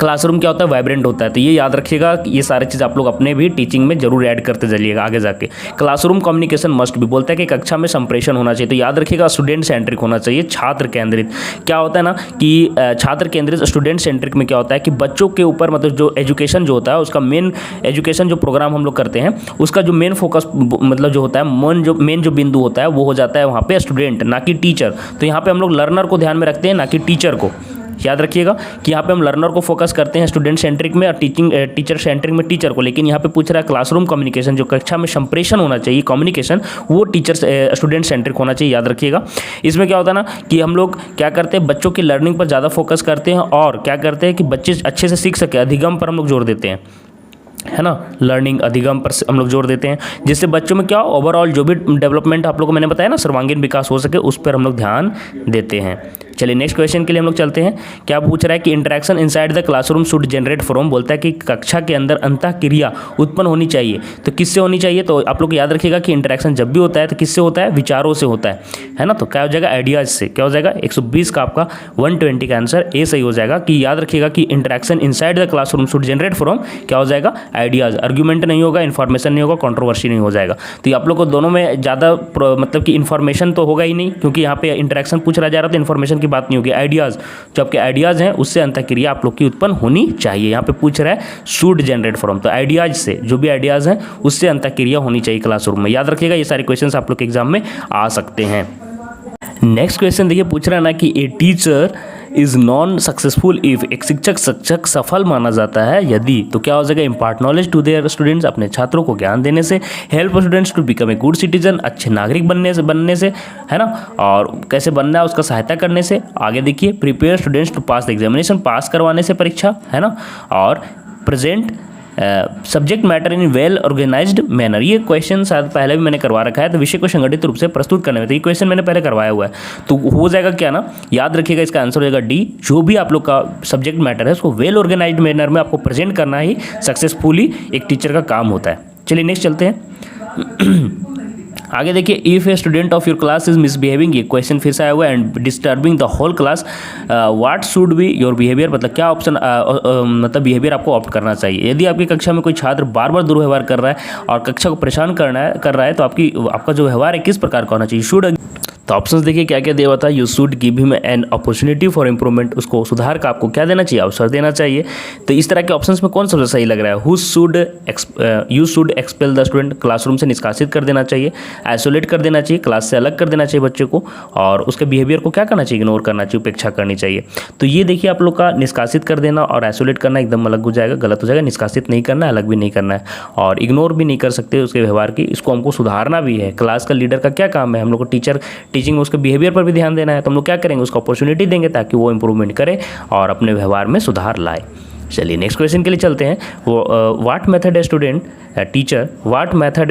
क्लासरूम क्या होता है, वाइब्रेंट होता है। तो ये याद रखिएगा कि ये सारी चीज़ आप लोग अपने भी टीचिंग में जरूर ऐड करते चलिएगा आगे जाके। क्लासरूम कम्युनिकेशन मस्ट भी, बोलता है कि कक्षा में संप्रेषण होना चाहिए। तो याद रखिएगा स्टूडेंट सेंट्रिक होना चाहिए, छात्र केंद्रित। क्या होता है ना कि छात्र केंद्रित स्टूडेंट सेंट्रिक में क्या होता है कि बच्चों के ऊपर मतलब जो एजुकेशन जो होता है उसका मेन एजुकेशन जो प्रोग्राम हम लोग करते हैं उसका जो मेन फोकस मतलब जो होता है मेन जो बिंदु होता है वो हो जाता है वहाँ पे स्टूडेंट, ना कि टीचर। तो यहाँ पे हम लोग लर्नर को ध्यान में रखते हैं, ना कि टीचर को। याद रखिएगा कि यहाँ पे हम लर्नर को फोकस करते हैं स्टूडेंट सेंट्रिक में, और टीचर सेंट्रिक में टीचर को। लेकिन यहाँ पे पूछ रहा है क्लासरूम कम्युनिकेशन, जो कक्षा में संप्रेषण होना चाहिए कम्युनिकेशन, वो टीचर स्टूडेंट सेंट्रिक होना चाहिए। याद रखिएगा इसमें क्या होता है ना कि हम लोग क्या करते हैं, बच्चों की लर्निंग पर ज़्यादा फोकस करते हैं और क्या करते हैं कि बच्चे अच्छे से सीख सके, अधिगम पर हम लोग जोर देते हैं, है ना। लर्निंग अधिगम पर हम लोग जोर देते हैं, जिससे बच्चों में क्या ओवरऑल जो भी डेवलपमेंट आप लोगों को मैंने बताया ना, सर्वांगीण विकास हो सके, उस पर हम लोग ध्यान देते हैं। चलिए नेक्स्ट क्वेश्चन के लिए हम लोग चलते हैं। क्या पूछ रहा है कि interaction inside the classroom should generate from, बोलता है कि कक्षा के अंदर अंतःक्रिया उत्पन्न होनी चाहिए। तो किससे होनी चाहिए, तो आप लोग याद रखिएगा कि इंटरेक्शन जब भी होता है तो किससे होता है, विचारों से होता है ना। तो क्या हो जाएगा, आइडियाज से। क्या हो जाएगा, 120 का आपका 120 का आंसर ए सही हो जाएगा। कि याद रखिएगा कि interaction inside the classroom should generate from, क्या हो जाएगा, आइडियाज। आर्ग्यूमेंट नहीं होगा, इन्फॉर्मेशन नहीं होगा, कंट्रोवर्सी नहीं हो जाएगा। तो आप लोग को दोनों में ज़्यादा मतलब कि इन्फॉर्मेशन तो होगा ही नहीं, क्योंकि यहाँ पे इंटरेक्शन पूछ रहा जा रहा, तो इन्फॉर्मेशन की बात नहीं होगी। आइडियाज, जो आपके आइडियाज हैं उससे अंतःक्रिया आप लोग की उत्पन्न होनी चाहिए। यहाँ पे पूछ रहा है शुड जनरेट फ्रॉम, तो आइडियाज से, जो भी आइडियाज हैं उससे अंतःक्रिया होनी चाहिए क्लासरूम में। याद रखिएगा ये सारे क्वेश्चंस आप लोग के एग्जाम में आ सकते हैं। नेक्स्ट क्वेश्चन देखिए, पूछ रहा है ना कि a teacher is non successful if एक शिक्षक सफल माना जाता है यदि, तो क्या हो जाएगा, impart knowledge to their students, अपने छात्रों को ज्ञान देने से, help students to become a good citizen, अच्छे नागरिक बनने से, है ना, और कैसे बनना है उसका सहायता करने से। आगे देखिए, prepare students to pass the examination, pass करवाने से परीक्षा, है ना, और present subject matter in well organised manner. ये क्वेश्चन शायद पहले भी मैंने करवा रखा है, तो विषय को संगठित रूप से प्रस्तुत करने में, तो ये क्वेश्चन मैंने पहले करवाया हुआ है, तो हो जाएगा क्या ना, याद रखिएगा इसका आंसर हो जाएगा डी। जो भी आप लोग का सब्जेक्ट मैटर है उसको वेल ऑर्गेनाइज्ड मैनर में आपको प्रेजेंट करना ही सक्सेसफुली एक टीचर का काम होता है। चलिए नेक्स्ट चलते हैं। आगे देखिए, if a student of your class is misbehaving, ये क्वेश्चन फिर से आया हुआ है, and disturbing the whole class, what should be your behaviour, मतलब क्या ऑप्शन मतलब बिहेवियर आपको ऑप्ट करना चाहिए। यदि आपकी कक्षा में कोई छात्र बार बार दुर्व्यवहार कर रहा है और कक्षा को परेशान कर रहा है तो आपका जो व्यवहार है किस प्रकार का होना चाहिए। शुड, तो ऑप्शंस देखिए क्या क्या दिया हुआ था। You should give him an opportunity for improvement, उसको सुधार का आपको क्या देना चाहिए, अवसर देना चाहिए। तो इस तरह के ऑप्शंस में कौन सबसे सही लग रहा है। You should expel the student, classroom से निष्कासित कर देना चाहिए, आइसोलेट कर देना चाहिए, क्लास से अलग कर देना चाहिए बच्चे को, और उसके बिहेवियर को क्या करना चाहिए, इग्नोर करना चाहिए, उपेक्षा करनी चाहिए। तो ये देखिए आप लोग का निष्कासित कर देना और आइसोलेट करना एकदम अलग हो जाएगा, गलत हो जाएगा। निष्कासित नहीं करना है, अलग भी नहीं करना है, और इग्नोर भी नहीं कर सकते उसके व्यवहार की, इसको हमको सुधारना भी है। क्लास का लीडर का क्या काम है, हम लोग को टीचिंग उसके बिहेवियर पर भी ध्यान देना है, तो हम लोग क्या करेंगे, उसको अपॉर्चुनिटी देंगे ताकि वो इंप्रूवमेंट करे और अपने व्यवहार में सुधार लाए। चलिए नेक्स्ट क्वेश्चन के लिए चलते हैं। What method A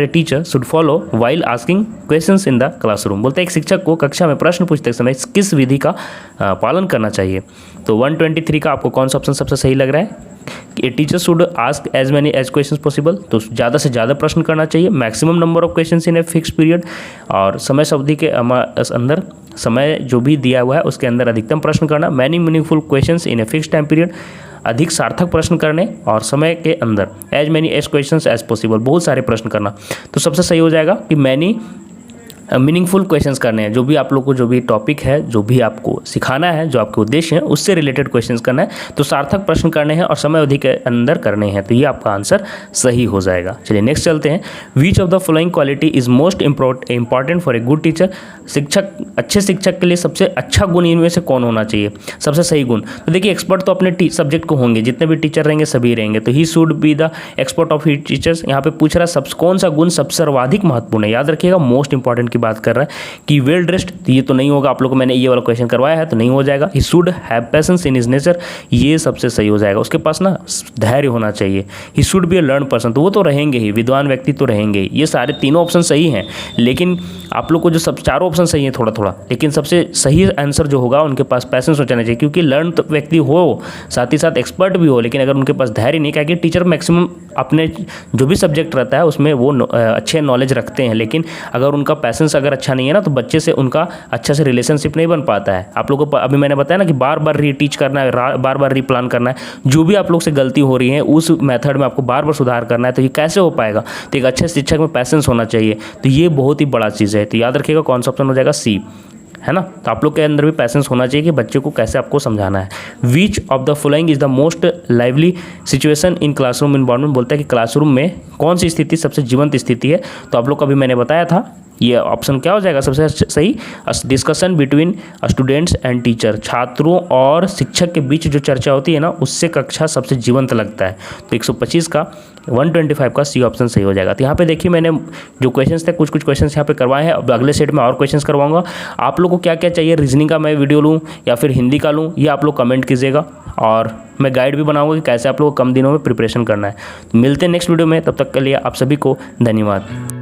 teacher should follow while asking questions in the classroom, बोलते हैं एक शिक्षक को कक्षा में प्रश्न पूछते समय किस विधि का पालन करना चाहिए। तो 123 का आपको कौन सा ऑप्शन सबसे सही लग रहा है। A teacher should ask as many as question possible, तो ज़्यादा से ज़्यादा प्रश्न करना चाहिए, maximum number of question in a fix period, और समय अवधि के अंदर समय जो भी दिया हुआ है उसके अंदर अधिकतम प्रश्न करना, many meaningful questions in a fix time period, अधिक सार्थक प्रश्न करने और समय के अंदर, as many as questions as possible, बहुत सारे प्रश्न करना। तो सबसे सही हो जाएगा कि मैनी मीनिंगफुल क्वेश्चंस करने हैं, जो भी आप लोग को जो भी टॉपिक है, जो भी आपको सिखाना है, जो आपके उद्देश्य हैं उससे रिलेटेड क्वेश्चंस करना है, तो सार्थक प्रश्न करने हैं और समय अवधि के अंदर करने हैं, तो ये आपका आंसर सही हो जाएगा। चलिए नेक्स्ट चलते हैं। Which of the following quality is most important for a good teacher, अच्छे शिक्षक के लिए सबसे अच्छा गुण इनमें से कौन होना चाहिए, सबसे सही गुण। तो देखिए एक्सपर्ट तो अपने सब्जेक्ट को होंगे, जितने भी टीचर रहेंगे सभी रहेंगे, तो he should be the expert of he teachers. यहाँ पे पूछ रहा है कौन सा गुण सबसे सर्वाधिक महत्वपूर्ण है, याद रखिएगा मोस्ट इंपॉर्टेंट की बात कर रहा है कि वेल ड्रेस्ड, तो ये तो नहीं होगा, आप लोग को मैंने ये वाला क्वेश्चन करवाया है तो नहीं हो जाएगा। He should have patience in his nature, ये सबसे सही हो जाएगा, उसके पास ना धैर्य होना चाहिए। He should be A learn person, तो वो तो रहेंगे ही, विद्वान व्यक्ति तो रहेंगे ही। ये सारे तीनों ऑप्शन सही हैं, लेकिन आप लोग को जो सब चारों ऑप्शन सही है थोड़ा थोड़ा, लेकिन सबसे सही आंसर जो होगा उनके पास पैसेंस होना चाहिए, क्योंकि लर्न तो व्यक्ति हो, साथ ही साथ एक्सपर्ट भी हो, लेकिन अगर उनके पास धैर्य नहीं, क्या कि टीचर मैक्सिमम अपने जो भी सब्जेक्ट रहता है उसमें वो अच्छे नॉलेज रखते हैं, लेकिन अगर उनका पैसेंस अगर अच्छा नहीं है ना, तो बच्चे से उनका अच्छा से रिलेशनशिप नहीं बन पाता है। आप लोगों को अभी मैंने बताया ना कि बार बार रीटीच करना है, बार बार रीप्लान करना है, जो भी आप लोग से गलती हो रही है उस मेथड में आपको बार बार सुधार करना है, तो ये कैसे हो पाएगा। तो एक अच्छे शिक्षक में पैसेंस होना चाहिए, तो ये बहुत ही बड़ा चीज़ है। तो याद रखिएगा कौन सा ऑप्शन हो जाएगा, सी, है ना। तो आप लोग के अंदर भी पैसेंस होना चाहिए कि बच्चे को कैसे आपको समझाना है। Which of the following is the most lively situation in classroom environment, बोलता है कि क्लासरूम में कौन सी स्थिति सबसे जीवंत स्थिति है। तो आप लोग को अभी मैंने बताया था, ये ऑप्शन क्या हो जाएगा सबसे सही, discussion between students and teacher, छात्रों और शिक्षक के बीच जो चर्चा होती है ना, उससे कक्षा सबसे जीवंत लगता है। तो 125 का 125 का सी ऑप्शन सही हो जाएगा। तो यहाँ पे देखिए मैंने जो क्वेश्चंस थे कुछ क्वेश्चंस यहाँ पे करवाए हैं, अब अगले सेट में और क्वेश्चंस करवाऊंगा। आप लोग को क्या क्या चाहिए, रीजनिंग का मैं वीडियो लूँ या फिर हिंदी का लूँ, ये आप लोग कमेंट कीजिएगा, और मैं गाइड भी बनाऊंगा कि कैसे आप लोग को कम दिनों में प्रिपरेशन करना है। मिलते हैं नेक्स्ट वीडियो में, तब तक के लिए आप सभी को धन्यवाद।